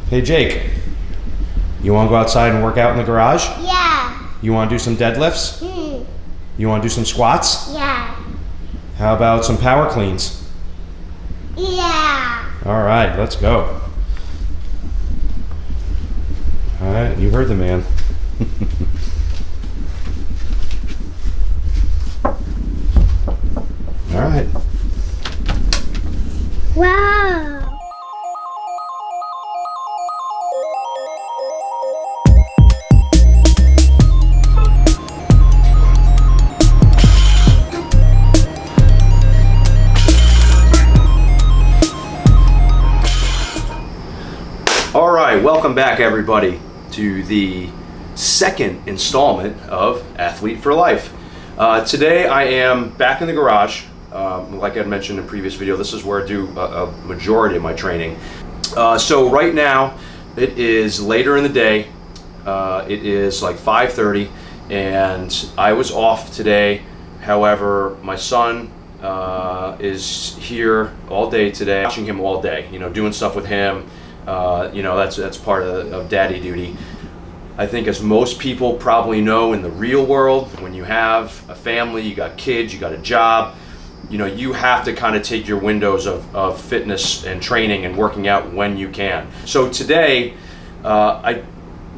Hey Jake, you want to go outside and work out in the garage? Yeah. You want to do some deadlifts? You want to do some squats? Yeah. How about some power cleans? Yeah. All right, let's go. All right, you heard the man. All right. Wow. All right, welcome back everybody to the second installment of Athlete4Life. Today I am back in the garage. Like I had mentioned in a previous video, this is where I do a majority of my training. So right now it is later in the day. It is like 5:30 and I was off today. However, my son is here all day today, watching him all day, doing stuff with him. That's part of daddy duty. I think, as most people probably know, in the real world, when you have a family, you got kids, you got a job, you have to kind of take your windows of fitness and training and working out when you can. So today, I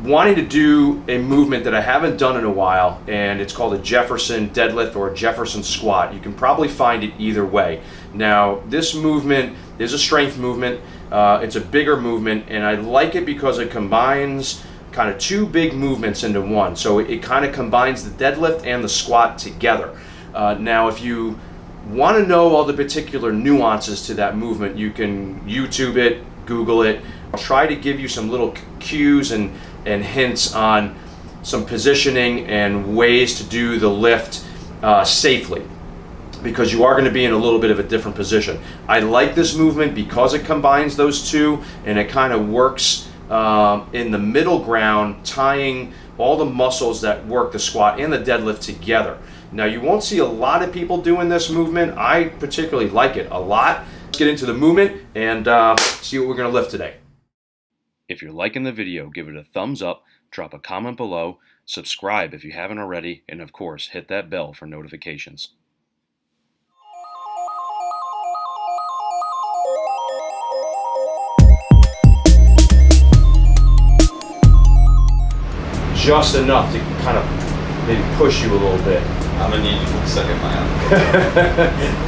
wanted to do a movement that I haven't done in a while, and it's called a Jefferson Deadlift or a Jefferson Squat. You can probably find it either way. Now, this movement is a strength movement. It's a bigger movement, and I like it because it combines kind of two big movements into one. So it kind of combines the deadlift and the squat together. Now, if you want to know all the particular nuances to that movement, you can YouTube it, Google it. I'll try to give you some little cues and hints on some positioning and ways to do the lift safely, because you are going to be in a little bit of a different position. I like this movement because it combines those two, and it kind of works in the middle ground, tying all the muscles that work the squat and the deadlift together. Now, you won't see a lot of people doing this movement. I particularly like it a lot. Let's get into the movement and see what we're going to lift today. If you're liking the video, give it a thumbs up, drop a comment below, subscribe if you haven't already, and of course, hit that bell for notifications. Just enough to kind of maybe push you a little bit. I'm gonna need you for the second mile.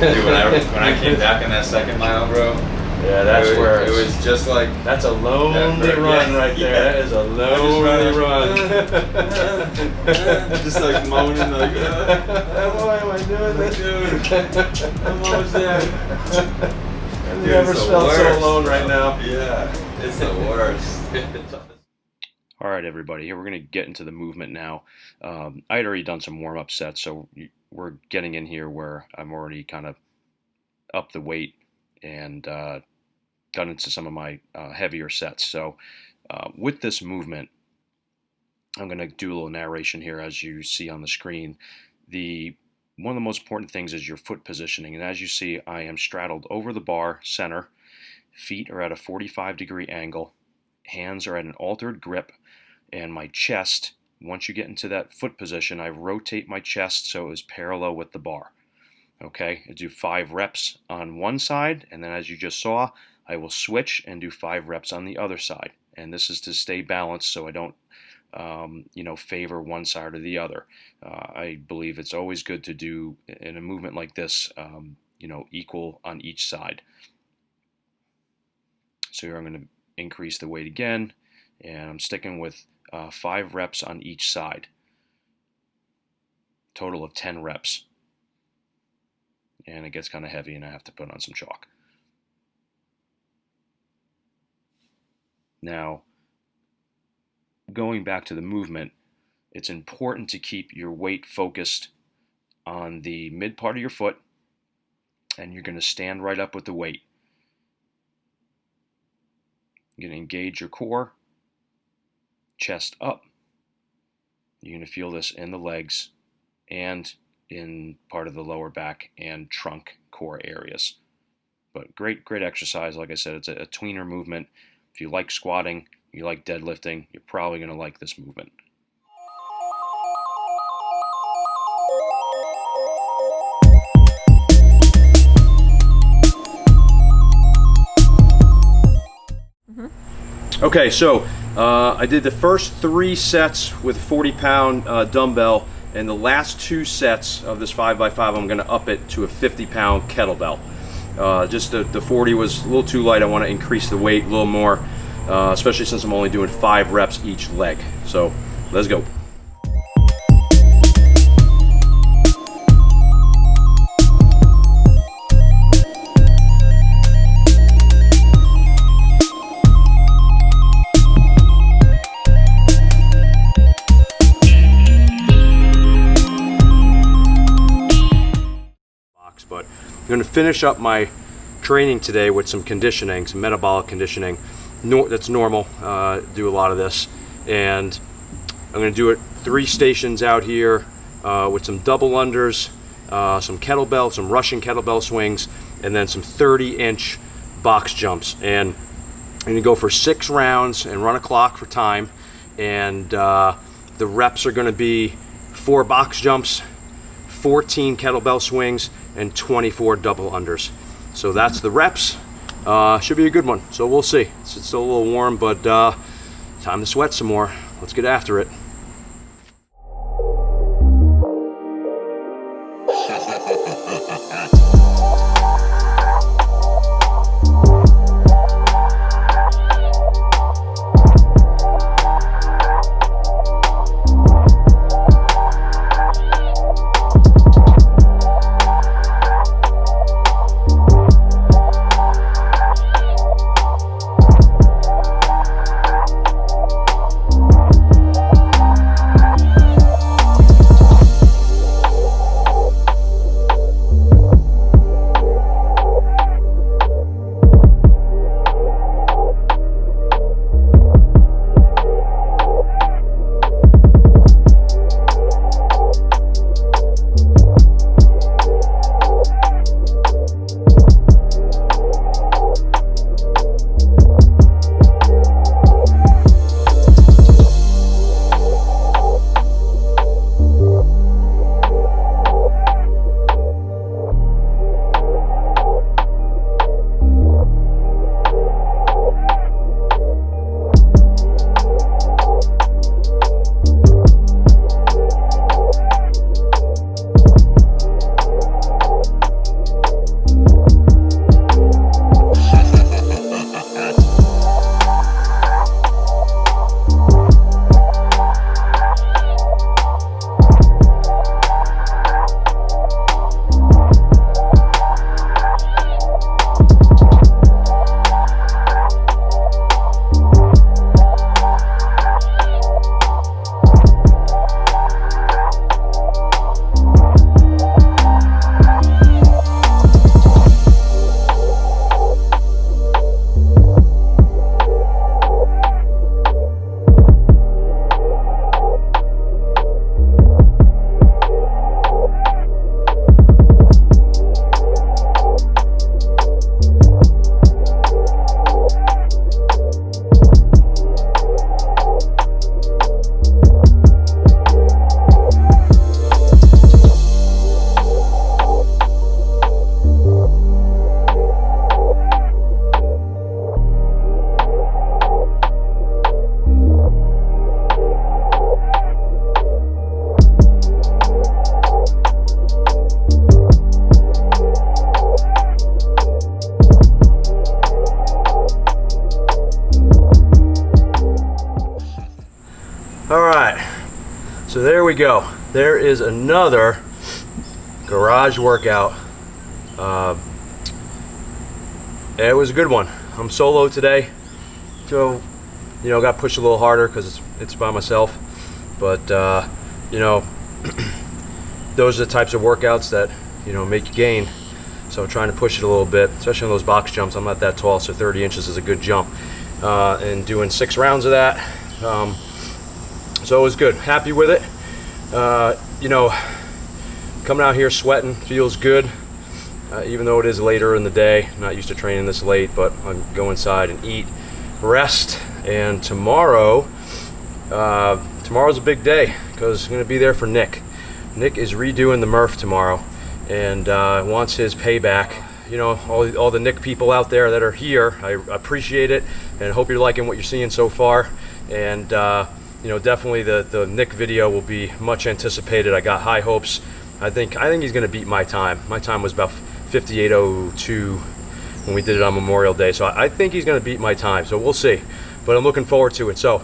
Dude, when I came back in that second mile, bro. Yeah, that's where it was just like. That's a lonely run right there. Yeah. That is a lonely run. Just like moaning, like, why am I doing this? Dude, I'm almost there. I've never felt so alone right now. Yeah, it's the worst. All right, everybody, here we're going to get into the movement now. I had already done some warm-up sets, so we're getting in here where I'm already kind of up the weight and got into some of my heavier sets. So with this movement, I'm going to do a little narration here as you see on the screen. One of the most important things is your foot positioning, and as you see, I am straddled over the bar center. Feet are at a 45-degree angle. Hands are at an altered grip, and my chest, once you get into that foot position, I rotate my chest so it is parallel with the bar. Okay, I do 5 reps on one side, and then as you just saw, I will switch and do 5 reps on the other side. And this is to stay balanced so I don't favor one side or the other. I believe it's always good to do, in a movement like this, equal on each side. So here I'm going to increase the weight again, and I'm sticking with 5 reps on each side. Total of 10 reps. And it gets kind of heavy and I have to put on some chalk. Now, going back to the movement, it's important to keep your weight focused on the mid part of your foot, and you're going to stand right up with the weight. You're going to engage your core, chest up. You're going to feel this in the legs and in part of the lower back and trunk core areas. But great exercise. Like I said, it's a tweener movement. If you like squatting, you like deadlifting, you're probably going to like this movement. Okay, so I did the first 3 sets with a 40-pound dumbbell, and the last 2 sets of this 5x5 I'm going to up it to a 50-pound kettlebell. Just the 40 was a little too light. I want to increase the weight a little more, especially since I'm only doing 5 reps each leg. So let's go. But I'm going to finish up my training today with some conditioning, some metabolic conditioning. That's normal. Do a lot of this, and I'm going to do it 3 stations out here with some double unders, some kettlebell, some Russian kettlebell swings, and then some 30-inch box jumps. And I'm going to go for 6 rounds and run a clock for time. And the reps are going to be 4 box jumps, 14 kettlebell swings, and 24 double unders. So that's the reps. Should be a good one. So we'll see. It's still a little warm, but time to sweat some more. Let's get after it. So there we go. There is another garage workout. It was a good one. I'm solo today, so got pushed a little harder because it's by myself. But those are the types of workouts that make you gain. So I'm trying to push it a little bit, especially on those box jumps. I'm not that tall, so 30 inches is a good jump. And doing 6 rounds of that. So it was good. Happy with it. Coming out here sweating feels good. Even though it is later in the day. I'm not used to training this late, but I go inside and eat. rest, and tomorrow's a big day because I'm going to be there for Nick. Nick is redoing the Murph tomorrow and wants his payback. You know, all the Nick people out there that are here, I appreciate it and hope you're liking what you're seeing so far. And you know, definitely the Nick video will be much anticipated. I got high hopes. I think he's going to beat my time. My time was about 58:02 when we did it on Memorial Day, so I think he's going to beat my time. So we'll see, but I'm looking forward to it. So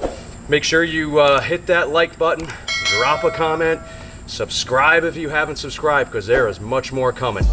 make sure you hit that like button, drop a comment, subscribe if you haven't subscribed, because there is much more coming.